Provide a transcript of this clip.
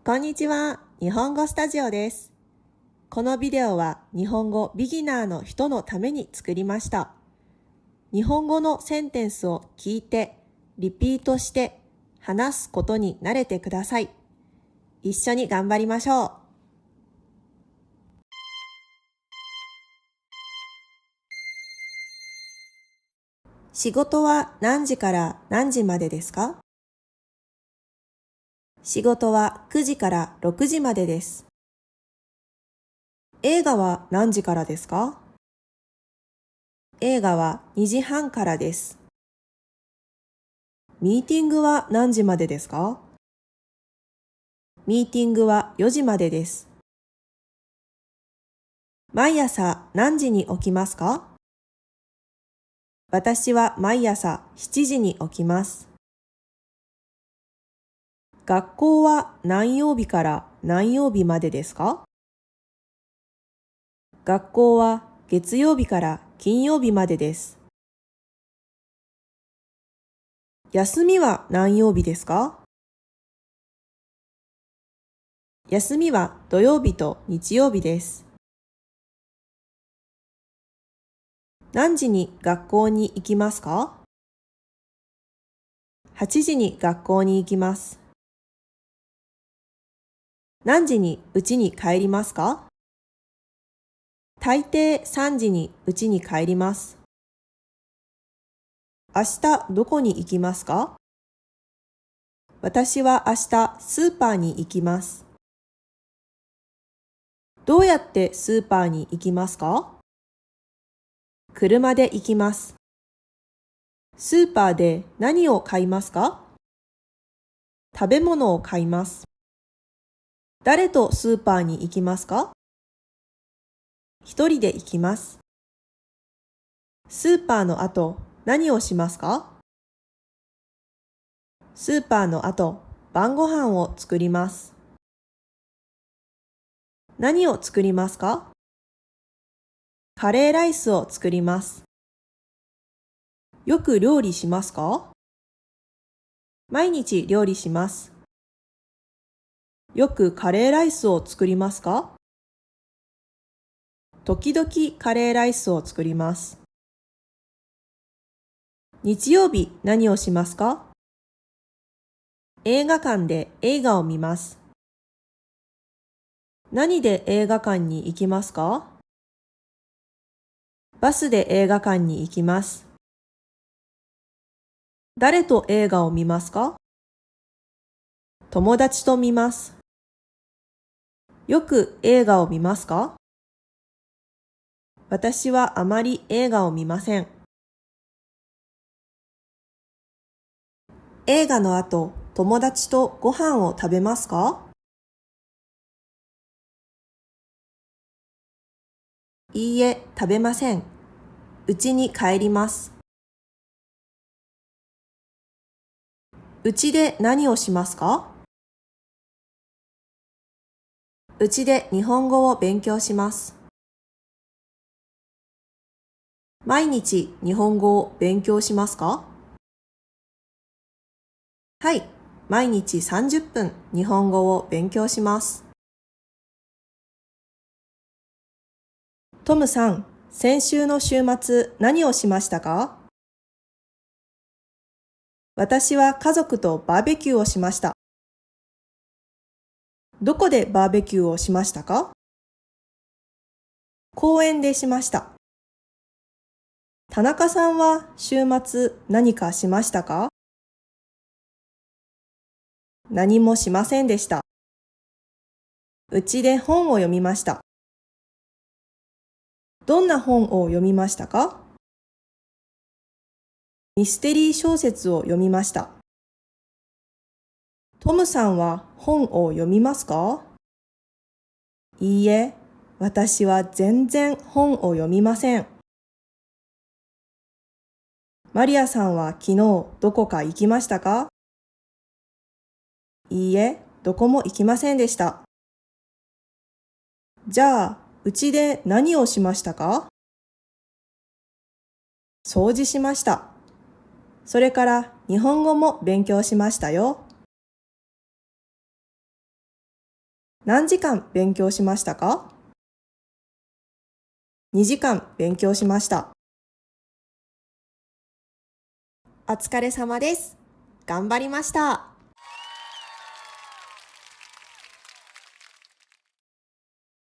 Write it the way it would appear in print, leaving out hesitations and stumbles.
こんにちは。日本語スタジオです。このビデオは日本語ビギナーの人のために作りました。日本語のセンテンスを聞いて、リピートして話すことに慣れてください。一緒に頑張りましょう。仕事は何時から何時までですか？仕事は9時から6時までです。映画は何時からですか？映画は2時半からです。ミーティングは何時までですか？ミーティングは4時までです。毎朝何時に起きますか？私は毎朝7時に起きます。学校は何曜日から何曜日までですか？学校は月曜日から金曜日までです。休みは何曜日ですか？休みは土曜日と日曜日です。何時に学校に行きますか？8時に学校に行きます。何時に家に帰りますか？大抵3時に家に帰ります。明日どこに行きますか？私は明日スーパーに行きます。どうやってスーパーに行きますか？車で行きます。スーパーで何を買いますか？食べ物を買います。誰とスーパーに行きますか？一人で行きます。スーパーの後、何をしますか？スーパーの後、晩ご飯を作ります。何を作りますか？カレーライスを作ります。よく料理しますか？毎日料理します。よくカレーライスを作りますか？時々カレーライスを作ります。日曜日何をしますか？映画館で映画を見ます。何で映画館に行きますか？バスで映画館に行きます。誰と映画を見ますか？友達と見ます。よく映画を見ますか？私はあまり映画を見ません。映画の後、友達とご飯を食べますか？いいえ、食べません。家に帰ります。家で何をしますか？家で日本語を勉強します。毎日日本語を勉強しますか？はい、毎日30分日本語を勉強します。トムさん、先週の週末何をしましたか？私は家族とバーベキューをしました。どこでバーベキューをしましたか？公園でしました。田中さんは週末何かしましたか？何もしませんでした。うちで本を読みました。どんな本を読みましたか？ミステリー小説を読みました。トムさんは本を読みますか？いいえ、私は全然本を読みません。マリアさんは昨日どこか行きましたか？いいえ、どこも行きませんでした。じゃあ、うちで何をしましたか？掃除しました。それから日本語も勉強しましたよ。何時間勉強しましたか？ 2 時間勉強しました。お疲れ様です。頑張りました。